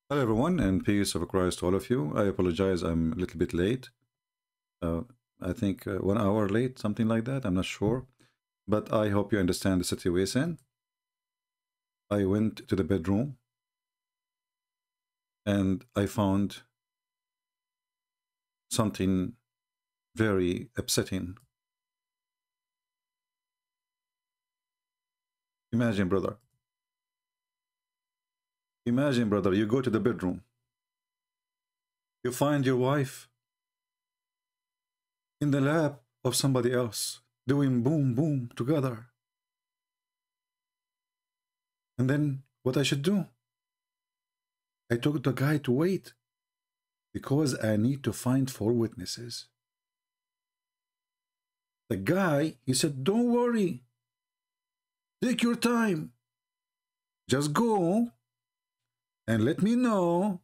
Hello, everyone, and peace of Christ to all of you. I apologize, I'm a little bit late. Uh, I think 1 hour late, something like that. I'm not sure. But I hope you understand the situation. I went to the bedroom and I found something very upsetting. Imagine, brother. Imagine, brother, you go to the bedroom. You find your wife in the lap of somebody else, doing boom, boom together. And then what I should do? I told the guy to wait because I need to find 4 witnesses. The guy, he said, don't worry. Take your time. Just go and let me know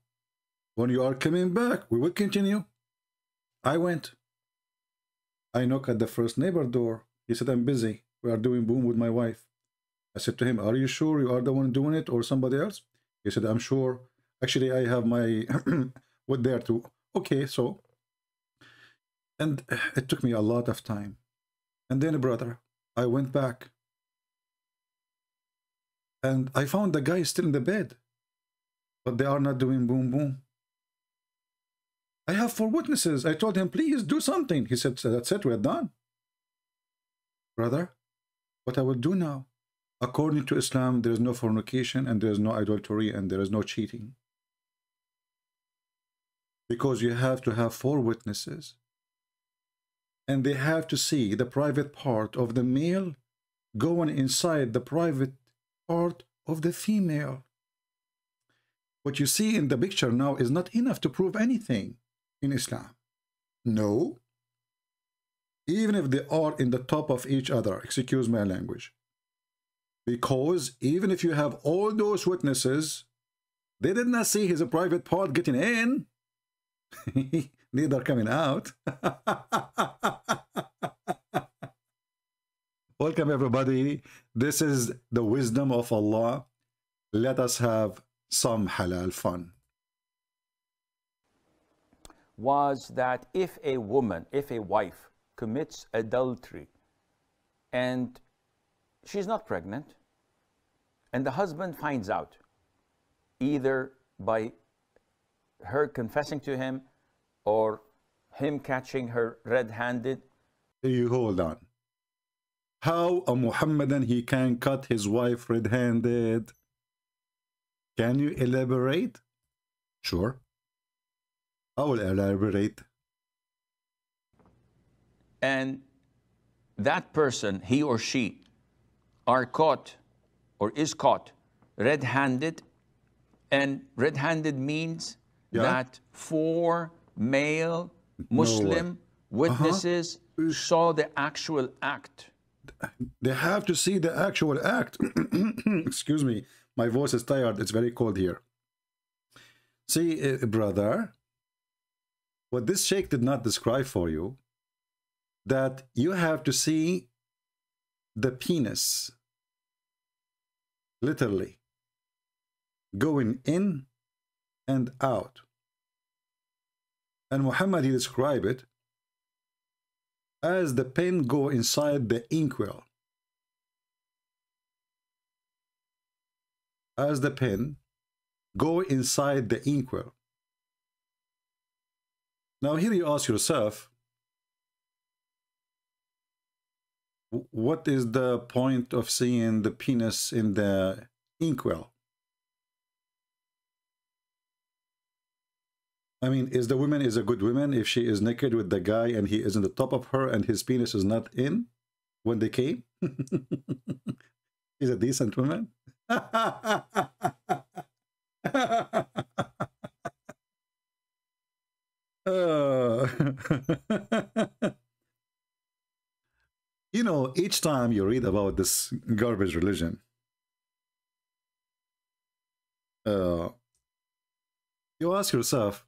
when you are coming back. We will continue. I went. I knocked at the first neighbor door. He said, I'm busy. We are doing boom with my wife. I said to him, are you sure you are the one doing it or somebody else? He said, I'm sure. Actually, I have my wood there too. Okay, so. And it took me a lot of time. And then, brother, I went back. And I found the guy still in the bed. But they are not doing boom, boom. I have 4 witnesses. I told him, please do something. He said, that's it, we're done. Brother, what I will do now? According to Islam, there is no fornication and there is no adultery and there is no cheating. Because you have to have 4 witnesses. And they have to see the private part of the male going inside the private part of the female. What you see in the picture now is not enough to prove anything in Islam. No. Even if they are in the top of each other, excuse my language. Because even if you have all those witnesses, they did not see his private part getting in. Neither coming out. Welcome, everybody. This is the wisdom of Allah. Let us have some halal fun. Was that if a woman, if a wife commits adultery and she's not pregnant and the husband finds out, either by her confessing to him or him catching her red-handed. You hold on. How a Muhammadan he can cut his wife red-handed? Can you elaborate? Sure. I will elaborate. And that person, he or she, are caught or is caught red-handed. And red-handed means that 4 male Muslim witnesses saw the actual act. They have to see the actual act. Excuse me. My voice is tired. It's very cold here. See, brother, what this sheikh did not describe for you, that you have to see the penis, literally, going in and out. And Muhammad, he described it as the pen go inside the inkwell. As the pen go inside the inkwell. Now here you ask yourself, what is the point of seeing the penis in the inkwell? I mean, is the woman is a good woman if she is naked with the guy and he is on the top of her and his penis is not in when they came? He's a decent woman. You know, each time you read about this garbage religion, you ask yourself,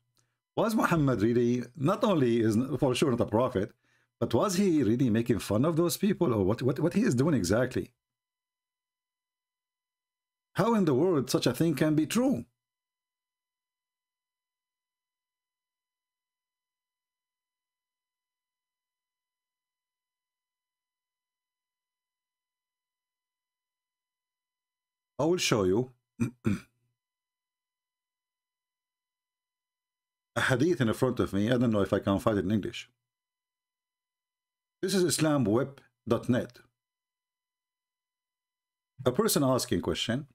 was Muhammad really, not only is for sure not a prophet, but was he really making fun of those people, or what he is doing exactly? How in the world such a thing can be true? I will show you a hadith in front of me. I don't know if I can find it in English. This is islamweb.net. A person asking question.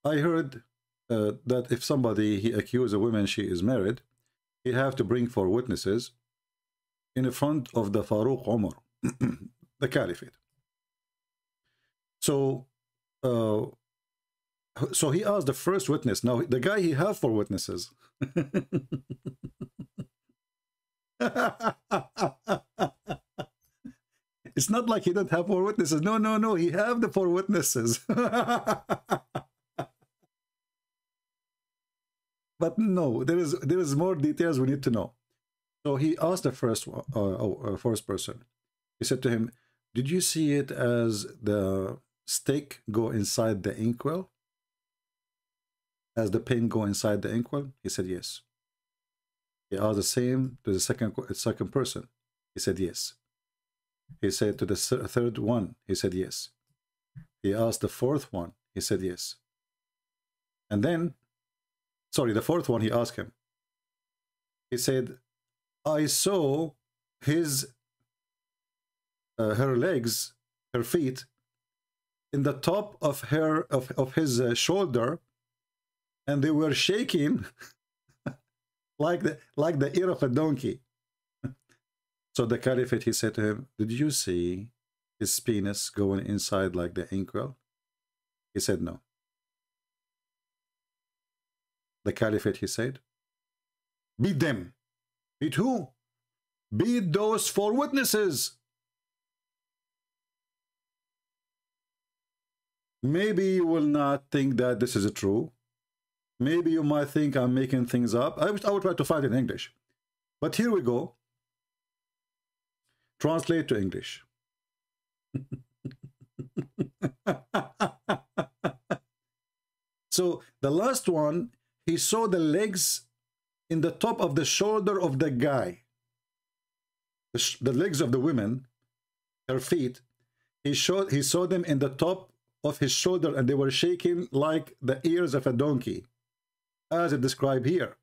I heard that if somebody he accuse a woman she is married, he have to bring 4 witnesses in front of the Farouk Umar, the Caliphate. So he asked the first witness. Now the guy he have 4 witnesses. It's not like he don't have 4 witnesses. No, he have the 4 witnesses. But no, there is more details we need to know. So he asked the first person. He said to him, "Did you see it as the stick go inside the inkwell? As the pin go inside the inkwell?" He said yes. He asked the same to the second person. He said yes. He said to the third one. He said yes. He asked the fourth one. He said yes. And then, sorry, the fourth one, he asked him. He said, "I saw his her legs, her feet, in the top of his shoulder, and they were shaking like the ear of a donkey." So the Caliphate, he said to him, "Did you see his penis going inside like the inkwell?" He said no. The Caliphate, he said, "Beat them." Beat who? Beat those 4 witnesses. Maybe you will not think that this is true. Maybe you might think I'm making things up. I will try to find it in English. But here we go. Translate to English. So the last one, he saw the legs in the top of the shoulder of the guy. The legs of the women, her feet, he saw them in the top of his shoulder, and they were shaking like the ears of a donkey, as it described here.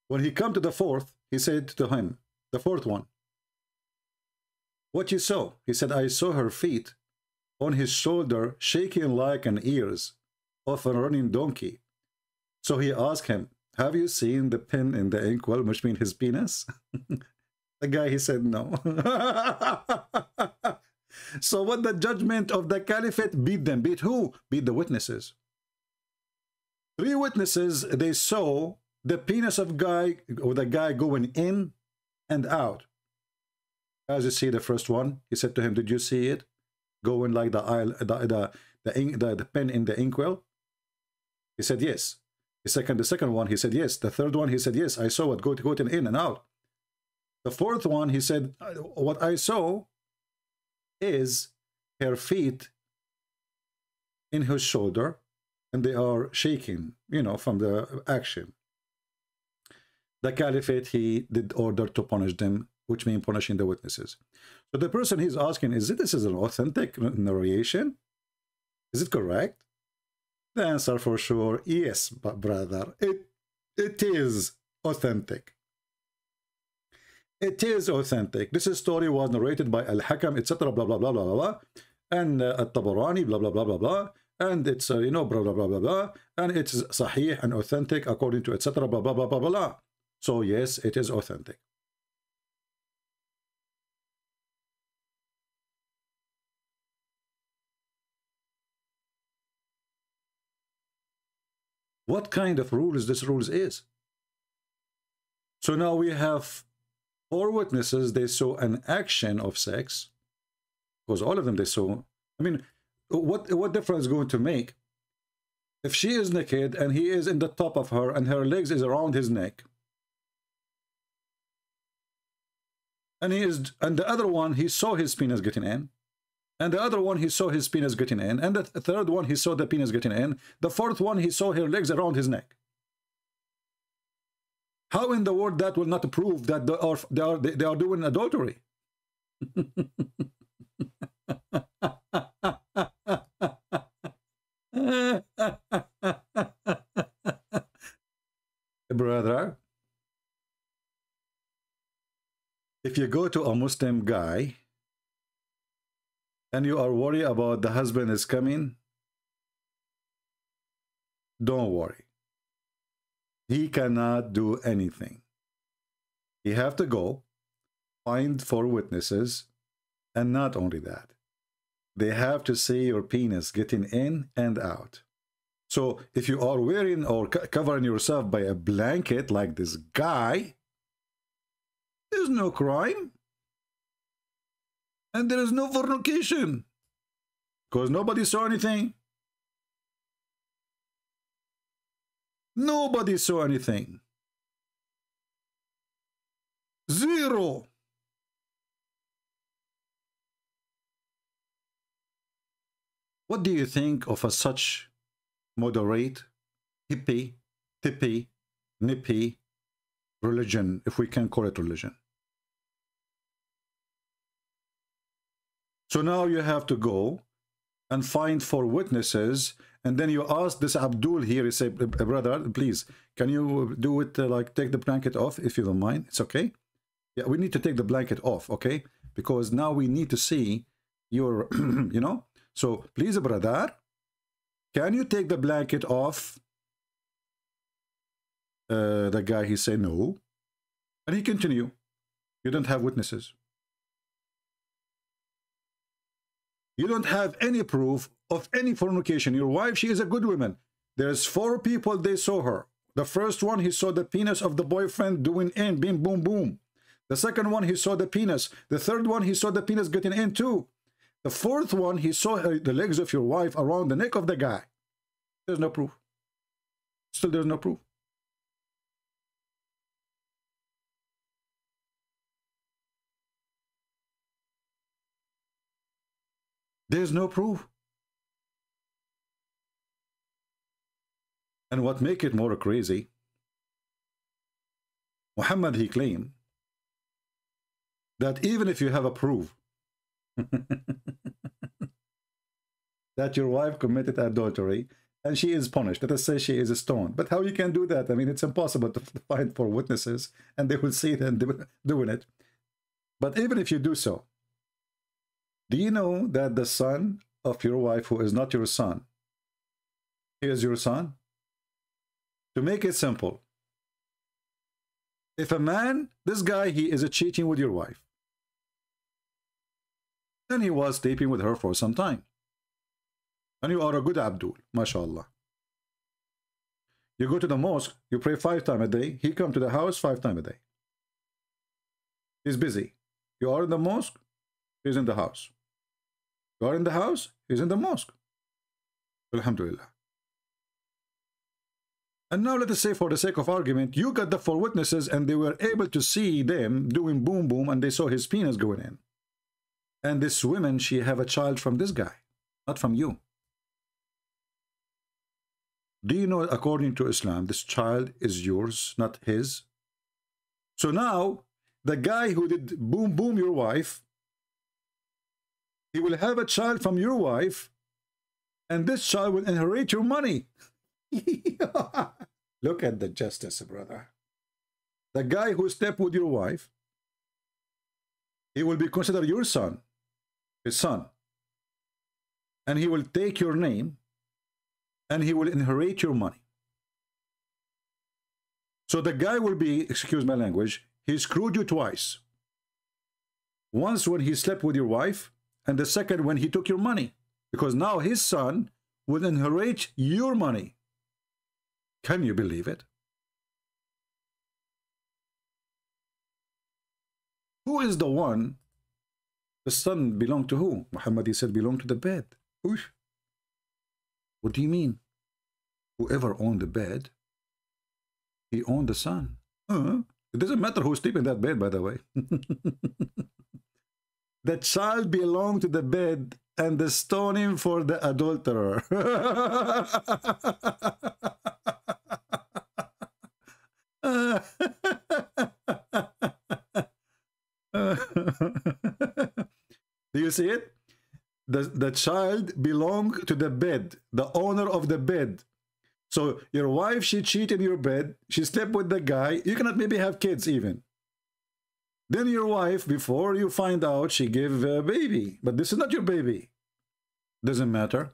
When he come to the fourth, he said to him, the fourth one, "What you saw?" He said, "I saw her feet on his shoulder shaking like an ears of a running donkey." So he asked him, "Have you seen the pin in the inkwell," which means his penis? The guy, he said no. So what the judgment of the Caliphate? Beat them. Beat who? Beat the witnesses. 3 witnesses, they saw the penis of the guy going in and out. As you see the first one, he said to him, "Did you see it going like the pen in the inkwell?" He said yes. The second one, he said yes. The third one, he said yes, I saw it going in and out. The fourth one, he said, "What I saw is her feet in his shoulder, and they are shaking, you know, from the action." The Caliphate, he did order to punish them, which means punishing the witnesses. So the person he's asking, this is an authentic narration? Is it correct? The answer for sure, yes, but brother, it is authentic. It is authentic. This story was narrated by Al-Hakam, etc., blah, blah, blah, blah, blah, blah, and At-Tabarani, blah, blah, blah, blah, blah, and it's, you know, blah, blah, blah, blah, blah, and it's sahih and authentic according to, etc., blah, blah, blah, blah, blah, blah. So yes, it is authentic. What kind of rules this rules is? So now we have 4 witnesses, they saw an action of sex, because all of them they saw. I mean, what difference is going to make if she is naked and he is in the top of her and her legs is around his neck, and the other one, he saw his penis getting in, and the other one, he saw his penis getting in, and the third one, he saw the penis getting in, the fourth one, he saw her legs around his neck. How in the world that will not prove that they are doing adultery? you go to a Muslim guy and you are worried about the husband is coming, don't worry. He cannot do anything. He have to go find 4 witnesses, and not only that, they have to see your penis getting in and out. So if you are wearing or covering yourself by a blanket like this guy, there's no crime. And there is no fornication. Because nobody saw anything. Nobody saw anything. Zero. What do you think of a such moderate, hippie, tippy, nippy religion, if we can call it religion? So now you have to go and find 4 witnesses, and then you ask this Abdul here, you say, brother, please, can you do it, like take the blanket off, if you don't mind? It's okay. Yeah, we need to take the blanket off, okay? Because now we need to see your, you know? So please, brother, can you take the blanket off? The guy, he said no. And he continued. You don't have witnesses. You don't have any proof of any fornication. Your wife, she is a good woman. There's 4 people, they saw her. The first one, he saw the penis of the boyfriend doing in, bim, boom, boom. The second one, he saw the penis. The third one, he saw the penis getting in too. The fourth one, he saw the legs of your wife around the neck of the guy. There's no proof. Still, there's no proof. There's no proof. And what make it more crazy, Muhammad, he claimed that even if you have a proof that your wife committed adultery and she is punished, let us say she is stoned. But how you can do that? I mean, it's impossible to find 4 witnesses and they will see them doing it. But even if you do so, do you know that the son of your wife, who is not your son, he is your son? To make it simple, if a man, this guy, he is cheating with your wife, and he was sleeping with her for some time, and you are a good Abdul, mashallah. You go to the mosque, you pray 5 times a day, he come to the house 5 times a day. He's busy. You are in the mosque, he's in the house. You are in the house, he's in the mosque. Alhamdulillah. And now let us say, for the sake of argument, you got the 4 witnesses and they were able to see them doing boom boom and they saw his penis going in. And this woman, she have a child from this guy, not from you. Do you know, according to Islam, this child is yours, not his? So now, the guy who did boom boom your wife, he will have a child from your wife, and this child will inherit your money. Look at the justice, brother. The guy who slept with your wife, he will be considered your son, his son. And he will take your name, and he will inherit your money. So the guy will be, excuse my language, he screwed you twice. Once when he slept with your wife, and the second when he took your money. Because now his son will inherit your money. Can you believe it? Who is the one? The son belonged to who? Muhammad, he said, belonged to the bed. Oof. What do you mean? Whoever owned the bed, he owned the son. It doesn't matter who's sleeping in that bed, by the way. The child belonged to the bed and the stoning for the adulterer. Do you see it? The child belonged to the bed, the owner of the bed. So your wife, she cheated in your bed, she slept with the guy, you cannot maybe have kids even. Then your wife, before you find out, she gave a baby. But this is not your baby. Doesn't matter.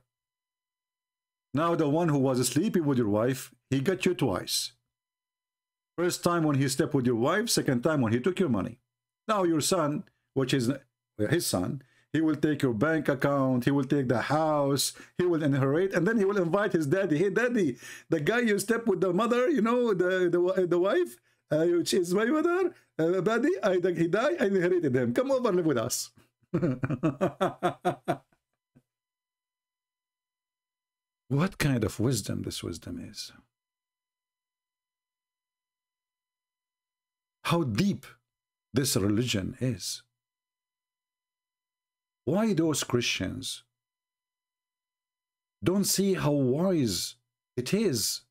Now the one who was sleeping with your wife, he got you twice. First time when he slept with your wife, second time when he took your money. Now your son, which is his son, he will take your bank account, he will take the house, he will inherit, and then he will invite his daddy. Hey, daddy, the guy you slept with the mother, you know, the wife, which is my mother, daddy, he died, I inherited him. Come over and live with us. What kind of wisdom this wisdom is? How deep this religion is. Why those Christians don't see how wise it is?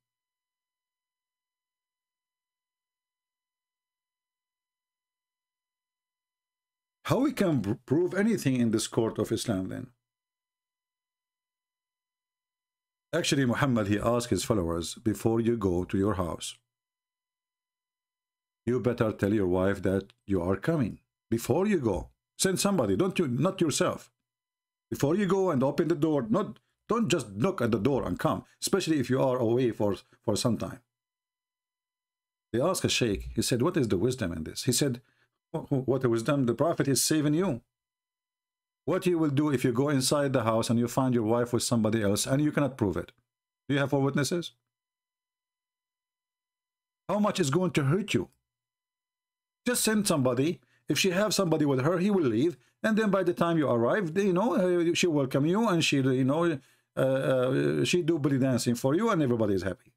How we can prove anything in this court of Islam then? Actually, Muhammad, he asked his followers, before you go to your house, you better tell your wife that you are coming. Before you go, send somebody, not yourself. Before you go and open the door, don't just knock at the door and come, especially if you are away for some time. They asked a sheikh, he said, what is the wisdom in this? He said, what the wisdom? The Prophet is saving you. What you will do if you go inside the house and you find your wife with somebody else and you cannot prove it? Do you have 4 witnesses? How much is going to hurt you? Just send somebody. If she have somebody with her, he will leave, and then by the time you arrive, you know, she welcome you, and she, you know, she do belly dancing for you, and everybody is happy.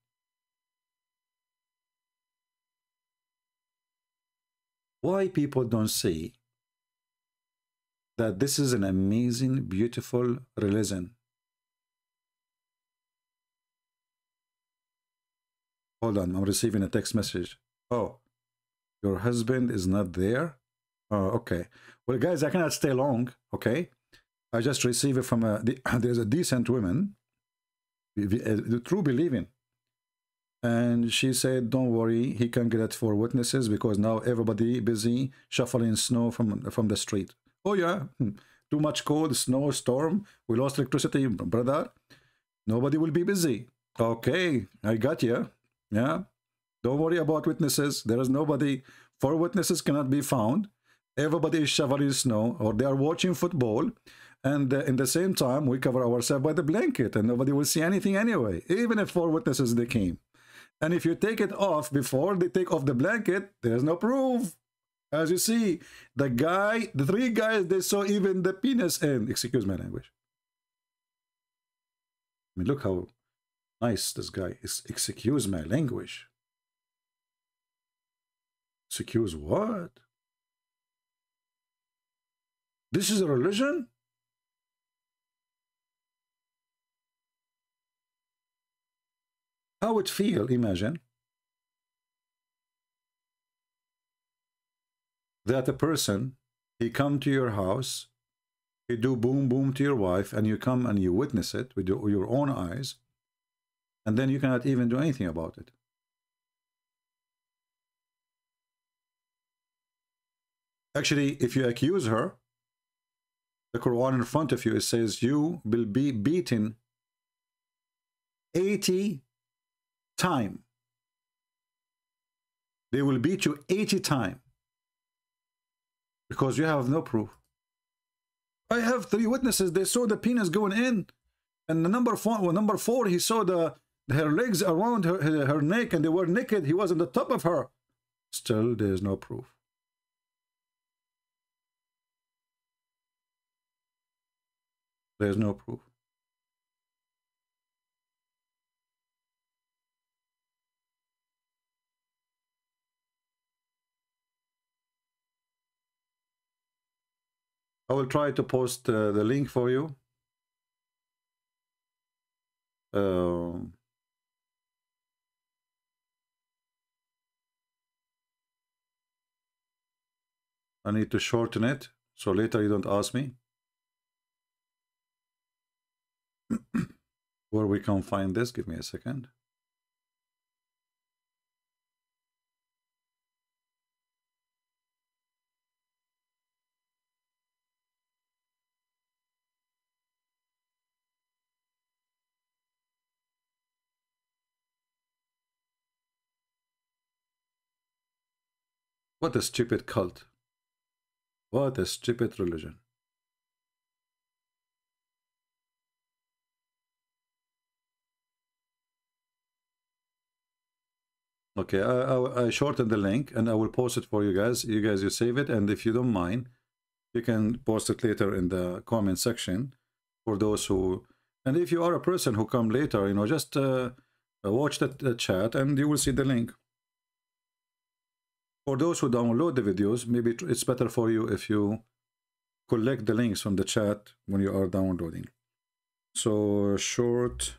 Why people don't see that this is an amazing, beautiful religion? Hold on, I'm receiving a text message. Oh, your husband is not there? Oh, okay. Well, guys, I cannot stay long, okay? I just received it from there's a decent woman, true believing. And she said, don't worry, he can get 4 witnesses because now everybody busy shuffling snow from the street. Oh, yeah, too much cold, snow, storm, we lost electricity, brother. Nobody will be busy. Okay, I got you. Yeah, don't worry about witnesses. There is nobody. 4 witnesses cannot be found. Everybody is shoveling snow, or they are watching football. And in the same time, we cover ourselves by the blanket, and nobody will see anything anyway, even if 4 witnesses they came. And if you take it off before they take off the blanket, there's no proof. As you see, the 3 guys, they saw even the penis end. Excuse my language. I mean, look how nice this guy is. Excuse my language. Excuse what? This is a religion? How it feel, imagine, that a person, he come to your house, he do boom boom to your wife, and you come and you witness it with your own eyes, and then you cannot even do anything about it. Actually, if you accuse her, the Quran in front of you, it says you will be beaten 80 times. They will beat you 80 times because you have no proof. I have 3 witnesses. They saw the penis going in, and the number 4, he saw her legs around her neck, and they were naked. He was on the top of her. Still, there is no proof. There's no proof. I will try to post the link for you. I need to shorten it, so later you don't ask me where we can find this. Give me a second. What a stupid cult. What a stupid religion. Okay, I shortened the link and I will post it for you guys. You save it, and if you don't mind, you can post it later in the comment section for those who, and if you are a person who come later, you know, just watch the chat and you will see the link. For those who download the videos, maybe it's better for you if you collect the links from the chat when you are downloading. So short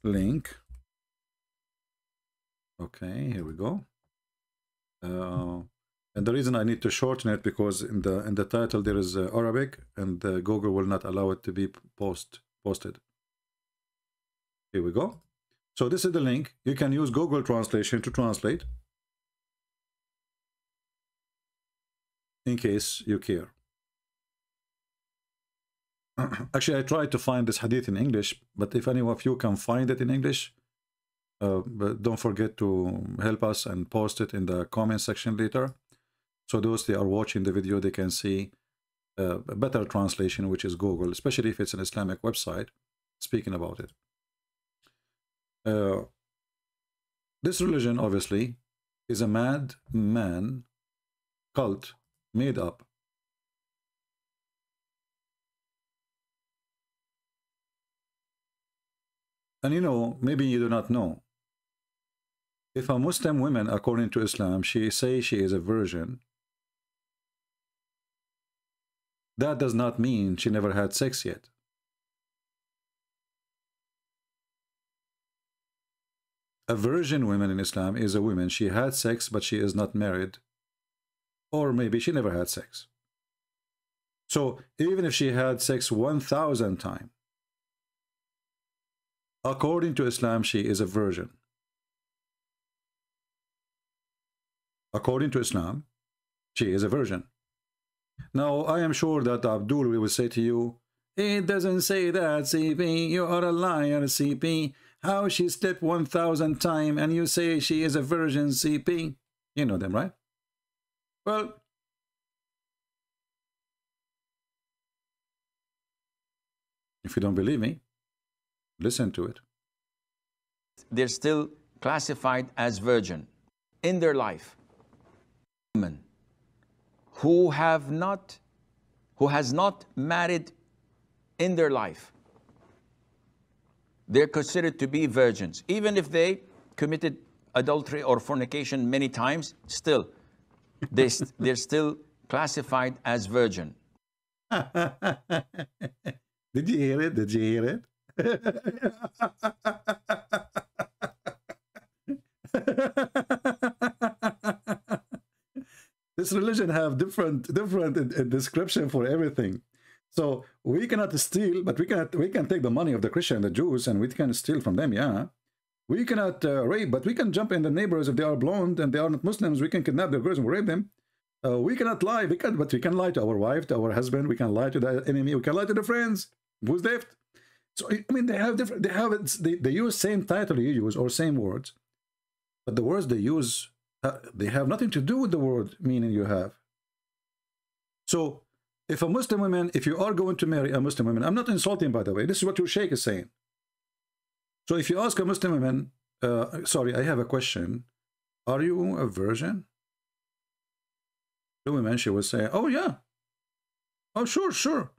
link. Okay, here we go. And the reason I need to shorten it because in the title there is Arabic, and Google will not allow it to be posted. Here we go. So this is the link. You can use Google Translation to translate, in case you care. Actually, I tried to find this hadith in English, but if any of you can find it in English, but don't forget to help us and post it in the comment section later. So those that are watching the video, they can see a better translation, which is Google, especially if it's an Islamic website speaking about it. This religion, obviously, is a madman cult made up. And you know, maybe you do not know. If a Muslim woman, according to Islam, she says she is a virgin, that does not mean she never had sex yet. A virgin woman in Islam is a woman, she had sex, but she is not married. Or maybe she never had sex. So even if she had sex 1,000 times, according to Islam, she is a virgin. According to Islam, she is a virgin. Now, I am sure that Abdul will say to you, it doesn't say that, CP. You are a liar, CP. How she slept 1,000 times and you say she is a virgin, CP? You know them, right? Well, if you don't believe me, listen to it. They're still classified as virgin in their life. Women who has not married in their life, they're considered to be virgins. Even if they committed adultery or fornication many times, still, they're still classified as virgin. Did you hear it? Did you hear it? This religion have different description for everything. So we cannot steal, but we can take the money of the Christian, the Jews, and we can steal from them. Yeah, we cannot rape, but we can jump in the neighbors if they are blonde and they are not Muslims. We can kidnap their girls and rape them. We cannot lie, but we can lie to our wife, to our husband. We can lie to the enemy. We can lie to the friends. Who's left? So I mean, they have different. They use same title you use or same words, but the words they use they have nothing to do with the word meaning you have. So if a Muslim woman, if you are going to marry a Muslim woman, I'm not insulting, by the way. This is what your sheikh is saying. So if you ask a Muslim woman, sorry, I have a question. Are you a virgin? The woman, she will say, oh yeah. Oh, sure, sure.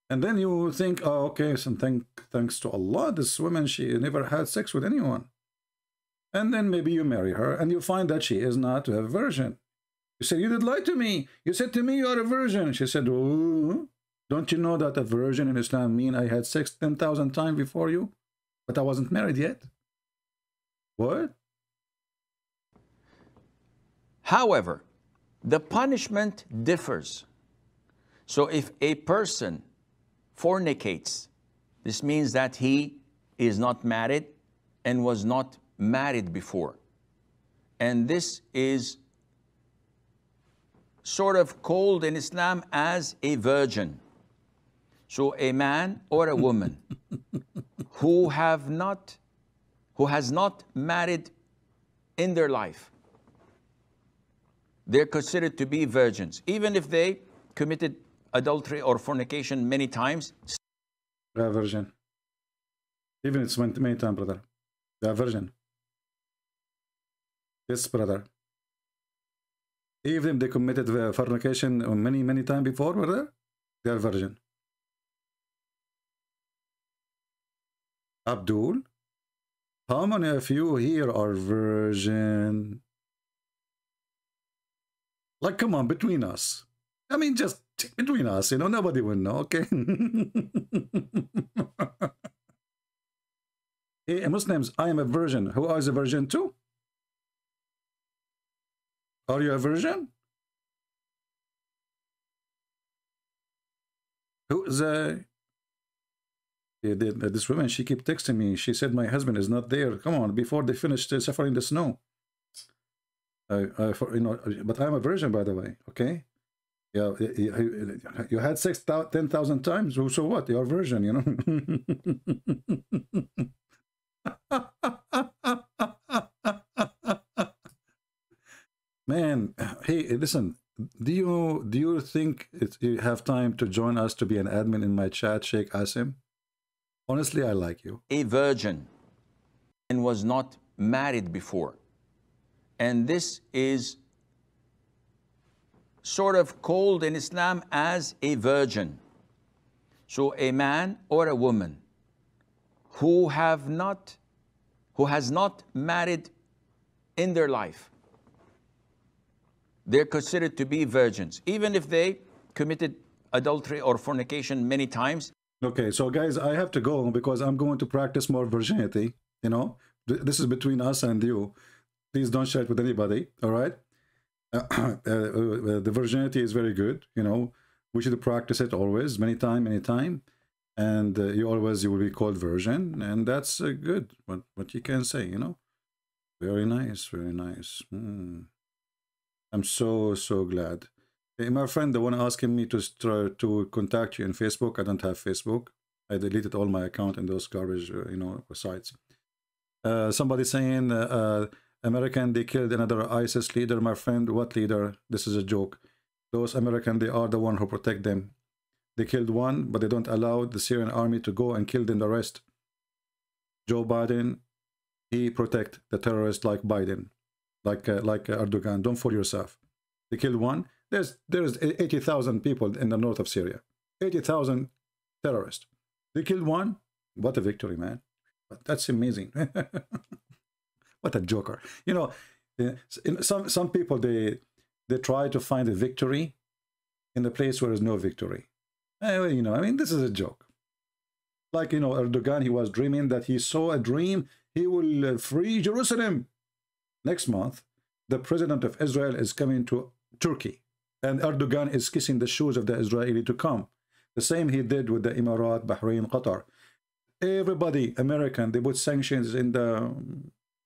And then you think, oh, okay, thanks to Allah, this woman, she never had sex with anyone. And then maybe you marry her and you find that she is not a virgin. You say, you did lie to me. You said to me you are a virgin. She said, oh, don't you know that a virgin in Islam mean I had sex 10,000 times before you, but I wasn't married yet? What? However, the punishment differs. So if a person fornicates, this means that he is not married and was not married before. And this is sort of called in Islam as a virgin. So a man or a woman who has not married in their life, they're considered to be virgins, even if they committed adultery or fornication many times. They are virgin. Even it's many times, brother. They are virgin. Yes, brother. Even if they committed fornication many times before, brother, they are virgin. Abdul, how many of you here are virgin? Like, come on, between us. I mean, just between us, you know, nobody will know, okay? Hey, Muslims, I am a virgin. Who is a virgin too? Are you a virgin? Who is a... This woman, she keep texting me. She said my husband is not there. Come on, before they finished suffering the snow. You know, but I'm a virgin, by the way. Okay, yeah, you had sex 10,000 times. So what? You're a virgin, you know. Man, hey, listen. Do you think you have time to join us to be an admin in my chat, Sheikh Asim? Honestly, I like you. A virgin and was not married before. And this is sort of called in Islam as a virgin. So a man or a woman who has not married in their life, they're considered to be virgins, even if they committed adultery or fornication many times. Okay, so guys, I have to go because I'm going to practice more virginity. You know, this is between us and you. Please don't share it with anybody, all right? The virginity is very good, you know. We should practice it always, many time. And you will be called virgin, and that's good. What you can say, you know. Very nice, very nice. I'm so glad. Hey, my friend, the one asking me to try to contact you in Facebook, I don't have Facebook. I deleted all my account in those garbage, you know, sites. Somebody saying, American, they killed another ISIS leader. My friend, what leader? This is a joke. Those American, they are the one who protect them. They killed one, but they don't allow the Syrian army to go and kill them the rest. Joe Biden, he protect the terrorists like Biden, like Erdogan. Don't fool yourself. They killed one. There's 80,000 people in the north of Syria. 80,000 terrorists. They killed one. What a victory, man. That's amazing. What a joker. You know, some people, they try to find a victory in the place where there's no victory. You know, I mean, this is a joke. Like, you know, Erdogan, he was dreaming that he saw a dream. He will free Jerusalem. Next month, the president of Israel is coming to Turkey. And Erdogan is kissing the shoes of the Israeli to come. The same he did with the Emirat, Bahrain, Qatar. Everybody, American, they put sanctions in the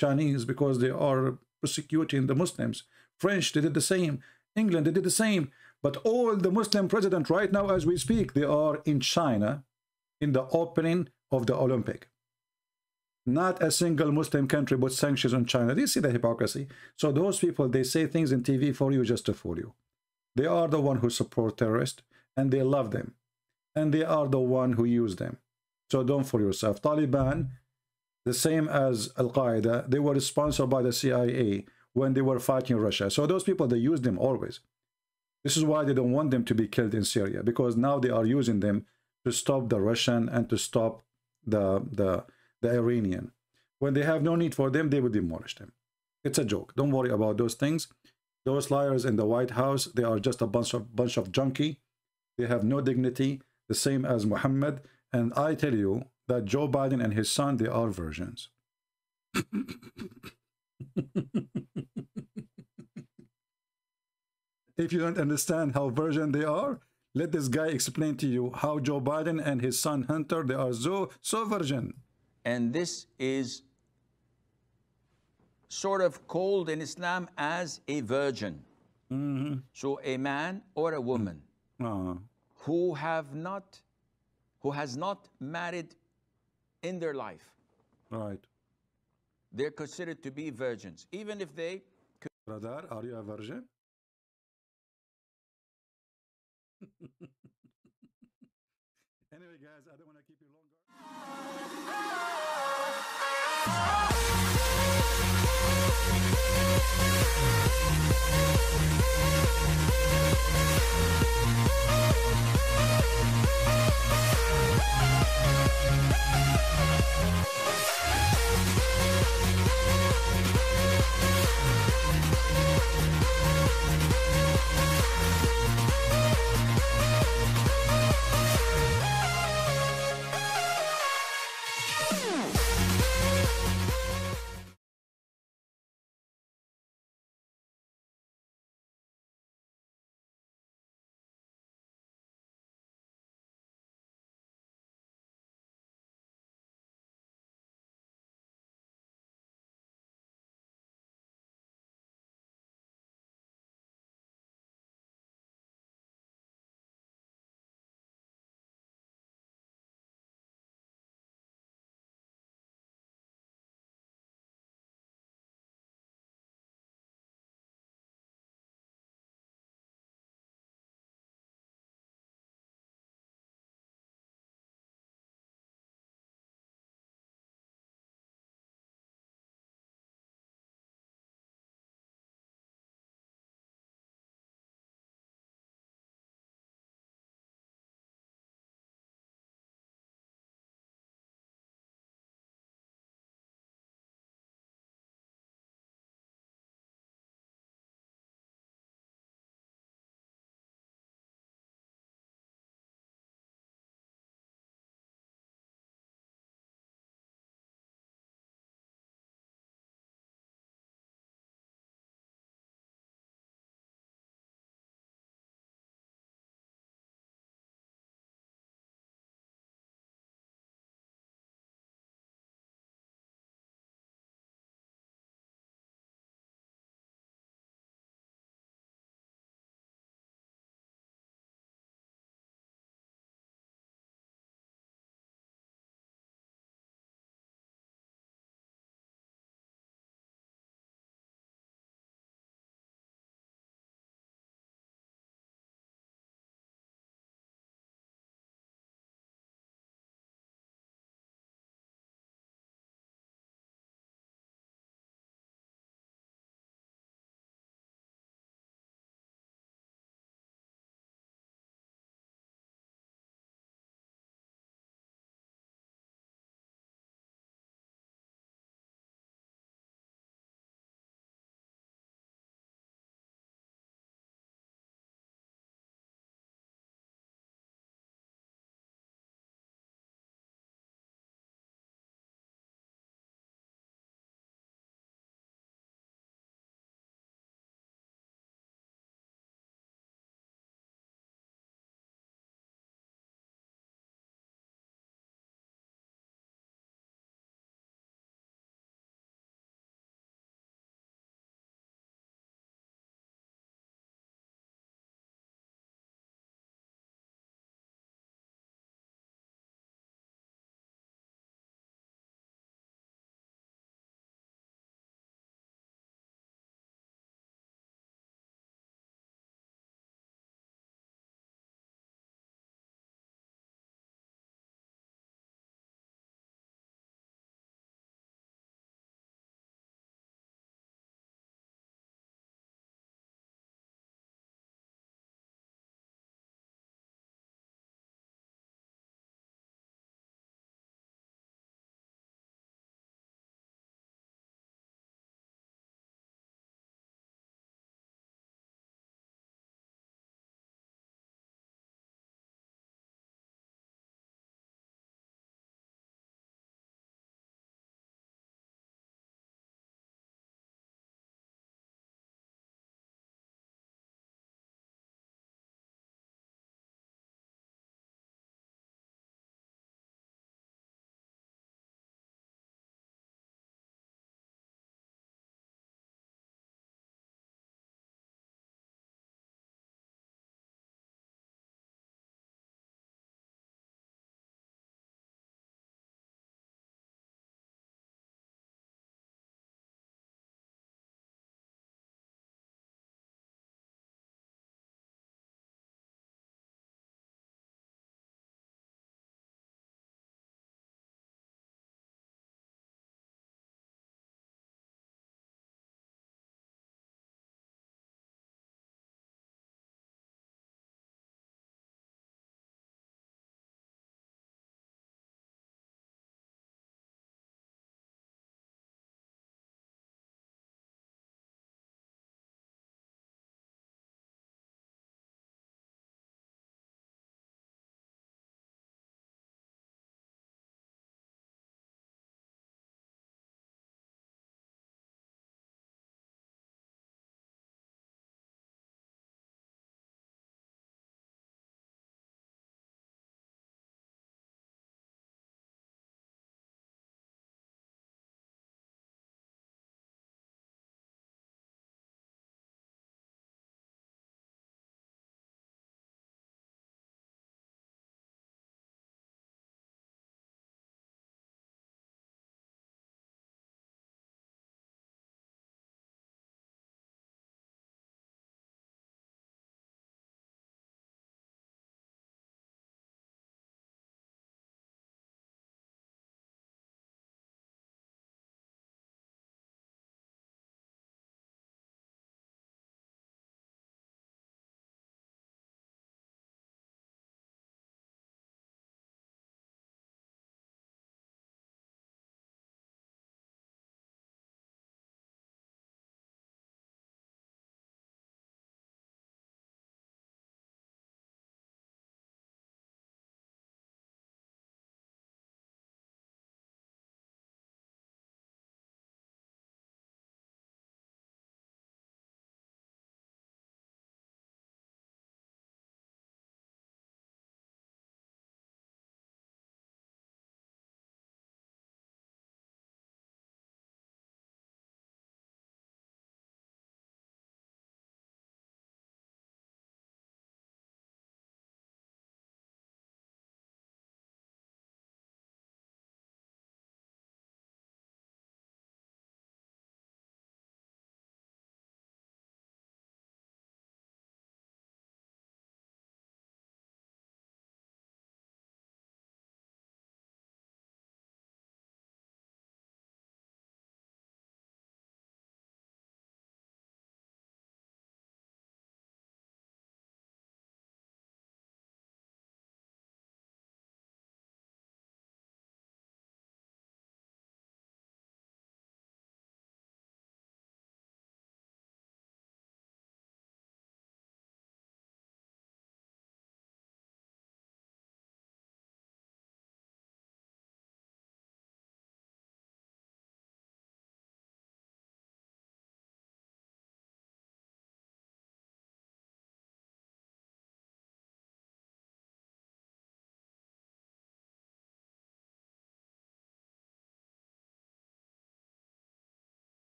Chinese because they are persecuting the Muslims. French, they did the same. England, they did the same. But all the Muslim presidents right now, as we speak, they are in China in the opening of the Olympic. Not a single Muslim country put sanctions on China. Do you see the hypocrisy? So those people, they say things in TV for you just to fool you. They are the one who support terrorists, and they love them. And they are the one who use them. So don't fool yourself. Taliban, the same as Al-Qaeda, they were sponsored by the CIA when they were fighting Russia. So those people, they use them always. This is why they don't want them to be killed in Syria, because now they are using them to stop the Russian and to stop the Iranian. When they have no need for them, they will demolish them. It's a joke. Don't worry about those things. Those liars in the White House, they are just a bunch of junkie. They have no dignity, the same as Muhammad. And I tell you that Joe Biden and his son, they are virgins. If you don't understand how virgin they are, let this guy explain to you how Joe Biden and his son Hunter, they are so virgin. And this is sort of called in Islam as a virgin. So a man or a woman who has not married in their life, right? They're considered to be virgins, even if they... Brother, are you a virgin? Anyway, guys, I don't want to keep you longer.